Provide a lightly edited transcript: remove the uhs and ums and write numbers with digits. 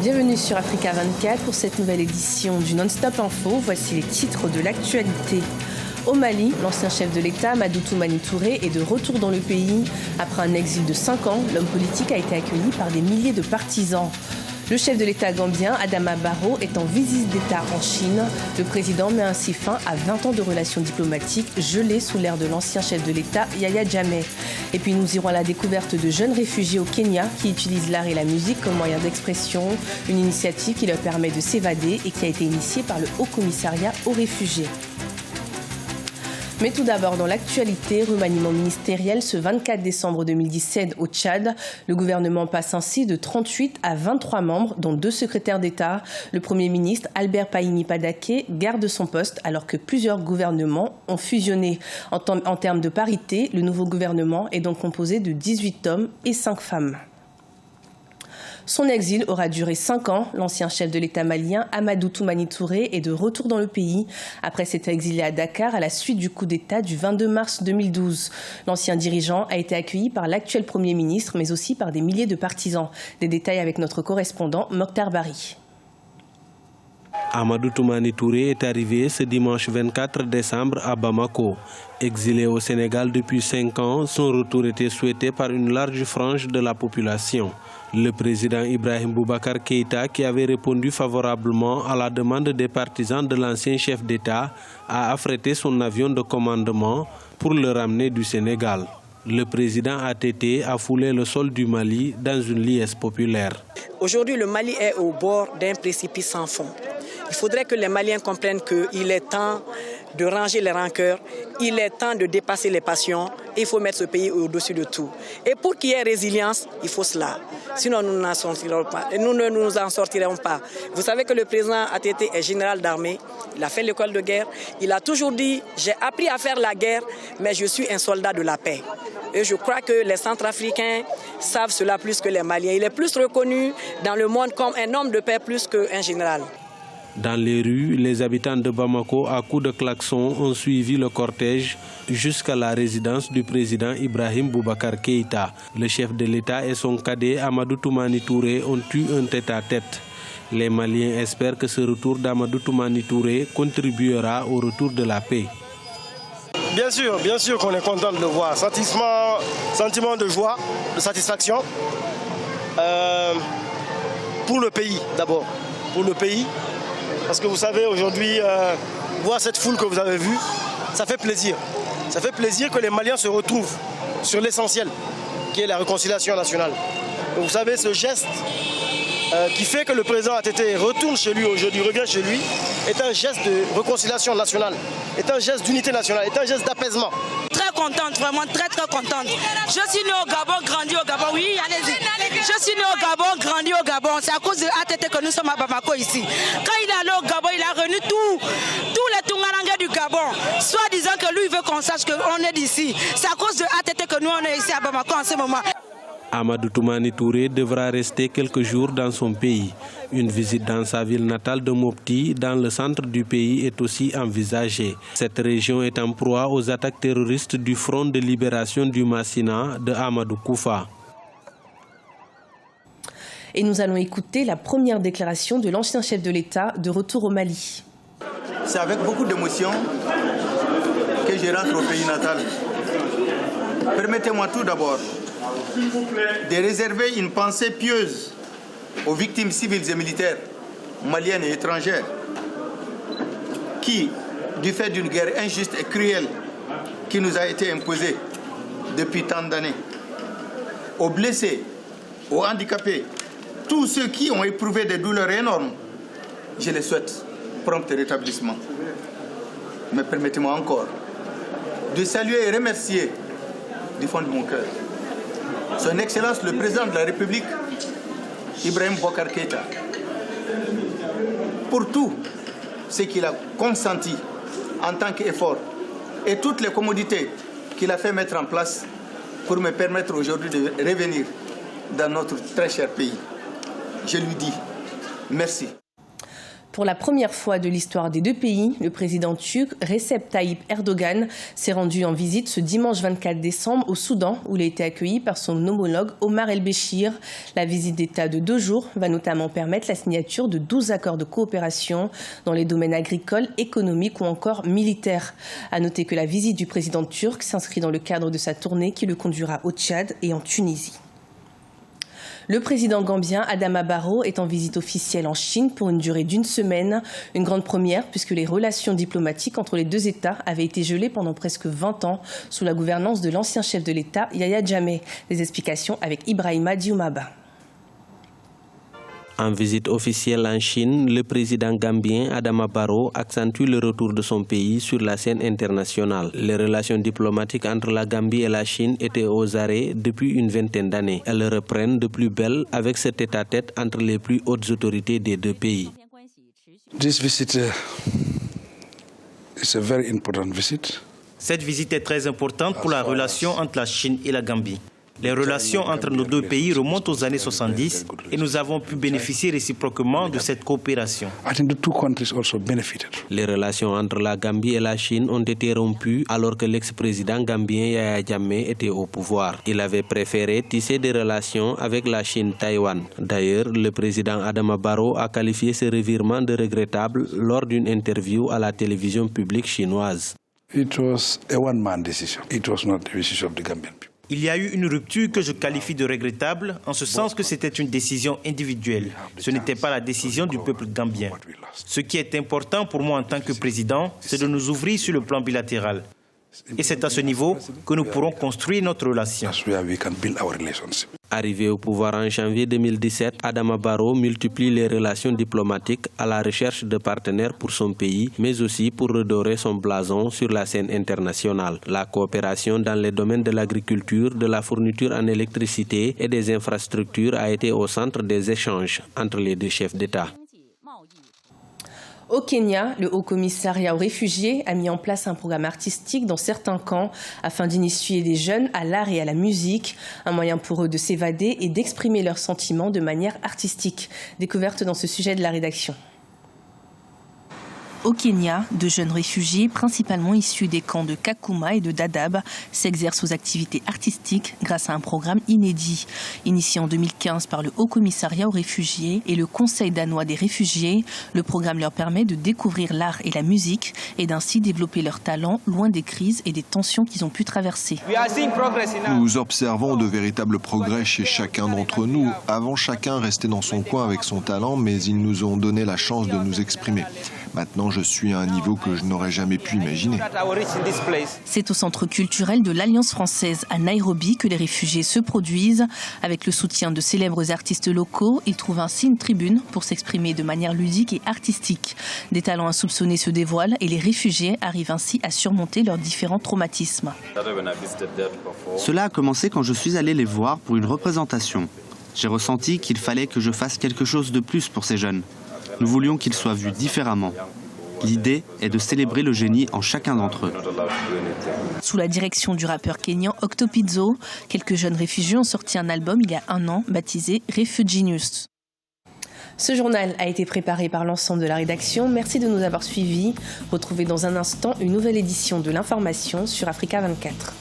Bienvenue sur Africa 24 pour cette nouvelle édition du Non-Stop Info. Voici les titres de l'actualité. Au Mali, l'ancien chef de l'État, Amadou Toumani Touré, est de retour dans le pays. Après un exil de 5 ans, l'homme politique a été accueilli par des milliers de partisans. Le chef de l'État gambien, Adama Barrow, est en visite d'État en Chine. Le président met ainsi fin à 20 ans de relations diplomatiques gelées sous l'ère de l'ancien chef de l'État, Yahya Jammeh. Et puis nous irons à la découverte de jeunes réfugiés au Kenya qui utilisent l'art et la musique comme moyen d'expression. Une initiative qui leur permet de s'évader et qui a été initiée par le Haut Commissariat aux réfugiés. Mais tout d'abord, dans l'actualité, remaniement ministériel ce 24 décembre 2017 au Tchad. Le gouvernement passe ainsi de 38 à 23 membres, dont 2 secrétaires d'État. Le Premier ministre, Albert Payini Padaké, garde son poste alors que plusieurs gouvernements ont fusionné. En termes de parité, le nouveau gouvernement est donc composé de 18 hommes et 5 femmes. Son exil aura duré 5 ans. L'ancien chef de l'État malien, Amadou Toumani Touré, est de retour dans le pays. Après s'être exilé à Dakar à la suite du coup d'État du 22 mars 2012. L'ancien dirigeant a été accueilli par l'actuel Premier ministre, mais aussi par des milliers de partisans. Des détails avec notre correspondant, Mokhtar Bari. Amadou Toumani Touré est arrivé ce dimanche 24 décembre à Bamako. Exilé au Sénégal depuis 5 ans, son retour était souhaité par une large frange de la population. Le président Ibrahim Boubacar Keïta, qui avait répondu favorablement à la demande des partisans de l'ancien chef d'État, a affrété son avion de commandement pour le ramener du Sénégal. Le président ATT a foulé le sol du Mali dans une liesse populaire. Aujourd'hui, le Mali est au bord d'un précipice sans fond. Il faudrait que les Maliens comprennent qu'il est temps de ranger les rancœurs, il est temps de dépasser les passions, il faut mettre ce pays au-dessus de tout. Et pour qu'il y ait résilience, il faut cela. Sinon, nous ne nous en sortirons pas. Vous savez que le président ATT est général d'armée, il a fait l'école de guerre, il a toujours dit « j'ai appris à faire la guerre, mais je suis un soldat de la paix ». Et je crois que les Centrafricains savent cela plus que les Maliens. Il est plus reconnu dans le monde comme un homme de paix plus qu'un général. Dans les rues, les habitants de Bamako, à coups de klaxon, ont suivi le cortège jusqu'à la résidence du président Ibrahim Boubacar Keïta. Le chef de l'État et son cadet Amadou Toumani Touré ont eu un tête-à-tête. Les Maliens espèrent que ce retour d'Amadou Toumani Touré contribuera au retour de la paix. Bien sûr qu'on est content de le voir. Sentiment de joie, de satisfaction. Pour le pays d'abord. Pour le pays. Parce que vous savez, aujourd'hui, voir cette foule que vous avez vue, ça fait plaisir. Ça fait plaisir que les Maliens se retrouvent sur l'essentiel, qui est la réconciliation nationale. Donc, vous savez, ce geste qui fait que le président ATT retourne chez lui aujourd'hui, revient chez lui, est un geste de réconciliation nationale, est un geste d'unité nationale, est un geste d'apaisement. Très contente, vraiment très contente. Je suis née au Gabon, grandi au Gabon, oui, allez-y. Je suis née au Gabon, grandi au Gabon. C'est à cause de ATT que nous sommes à Bamako ici. Quand il est allé au Gabon, il a réuni tous les Tungarangais du Gabon, soit disant que lui il veut qu'on sache qu'on est d'ici. C'est à cause de ATT que nous on est ici à Bamako en ce moment. Amadou Toumani Touré devra rester quelques jours dans son pays. Une visite dans sa ville natale de Mopti, dans le centre du pays, est aussi envisagée. Cette région est en proie aux attaques terroristes du Front de libération du Massina de Amadou Koufa. Et nous allons écouter la première déclaration de l'ancien chef de l'État de retour au Mali. C'est avec beaucoup d'émotion que je rentre au pays natal. Permettez-moi tout d'abord de réserver une pensée pieuse aux victimes civiles et militaires, maliennes et étrangères, qui, du fait d'une guerre injuste et cruelle qui nous a été imposée depuis tant d'années, aux blessés, aux handicapés, tous ceux qui ont éprouvé des douleurs énormes, je les souhaite prompt rétablissement. Mais permettez-moi encore de saluer et remercier du fond de mon cœur Son Excellence le Président de la République, Ibrahim Boubacar Keïta, pour tout ce qu'il a consenti en tant qu'effort et toutes les commodités qu'il a fait mettre en place pour me permettre aujourd'hui de revenir dans notre très cher pays. Je lui dis merci. Pour la première fois de l'histoire des deux pays, le président turc Recep Tayyip Erdogan s'est rendu en visite ce dimanche 24 décembre au Soudan, où il a été accueilli par son homologue Omar El-Béchir. La visite d'État de 2 jours va notamment permettre la signature de 12 accords de coopération dans les domaines agricoles, économiques ou encore militaires. À noter que la visite du président turc s'inscrit dans le cadre de sa tournée qui le conduira au Tchad et en Tunisie. Le président gambien Adama Barrow est en visite officielle en Chine pour une durée d'1 semaine. Une grande première puisque les relations diplomatiques entre les deux États avaient été gelées pendant presque 20 ans sous la gouvernance de l'ancien chef de l'État, Yahya Jammeh. Des explications avec Ibrahima Dioumaba. En visite officielle en Chine, le président gambien Adama Barrow accentue le retour de son pays sur la scène internationale. Les relations diplomatiques entre la Gambie et la Chine étaient aux arrêts depuis une vingtaine d'années. Elles reprennent de plus belle avec cet tête-à-tête entre les plus hautes autorités des deux pays. Cette visite est très importante pour la relation entre la Chine et la Gambie. Les relations entre nos deux pays remontent aux années 70 et nous avons pu bénéficier réciproquement de cette coopération. Les relations entre la Gambie et la Chine ont été rompues alors que l'ex-président gambien Yahya Jammeh était au pouvoir. Il avait préféré tisser des relations avec la Chine-Taïwan. D'ailleurs, le président Adama Barrow a qualifié ce revirement de regrettable lors d'une interview à la télévision publique chinoise. Il y a eu une rupture que je qualifie de regrettable, en ce sens que c'était une décision individuelle. Ce n'était pas la décision du peuple gambien. Ce qui est important pour moi en tant que président, c'est de nous ouvrir sur le plan bilatéral. Et c'est à ce niveau que nous pourrons construire notre relation. Arrivé au pouvoir en janvier 2017, Adama Barrow multiplie les relations diplomatiques à la recherche de partenaires pour son pays, mais aussi pour redorer son blason sur la scène internationale. La coopération dans les domaines de l'agriculture, de la fourniture en électricité et des infrastructures a été au centre des échanges entre les deux chefs d'État. Au Kenya, le Haut-Commissariat aux réfugiés a mis en place un programme artistique dans certains camps afin d'initier les jeunes à l'art et à la musique, un moyen pour eux de s'évader et d'exprimer leurs sentiments de manière artistique. Découverte dans ce sujet de la rédaction. Au Kenya, de jeunes réfugiés, principalement issus des camps de Kakuma et de Dadaab, s'exercent aux activités artistiques grâce à un programme inédit. Initié en 2015 par le Haut-Commissariat aux réfugiés et le Conseil danois des réfugiés, le programme leur permet de découvrir l'art et la musique et d'ainsi développer leurs talents loin des crises et des tensions qu'ils ont pu traverser. Nous observons de véritables progrès chez chacun d'entre nous. Avant, chacun restait dans son coin avec son talent, mais ils nous ont donné la chance de nous exprimer. Maintenant, je suis à un niveau que je n'aurais jamais pu imaginer. C'est au centre culturel de l'Alliance française à Nairobi que les réfugiés se produisent. Avec le soutien de célèbres artistes locaux, ils trouvent ainsi une tribune pour s'exprimer de manière ludique et artistique. Des talents insoupçonnés se dévoilent et les réfugiés arrivent ainsi à surmonter leurs différents traumatismes. Cela a commencé quand je suis allé les voir pour une représentation. J'ai ressenti qu'il fallait que je fasse quelque chose de plus pour ces jeunes. Nous voulions qu'ils soient vus différemment. L'idée est de célébrer le génie en chacun d'entre eux. Sous la direction du rappeur kényan Octopizzo, quelques jeunes réfugiés ont sorti un album il y a 1 an baptisé Refugee News. Ce journal a été préparé par l'ensemble de la rédaction. Merci de nous avoir suivis. Retrouvez dans un instant une nouvelle édition de l'information sur Africa 24.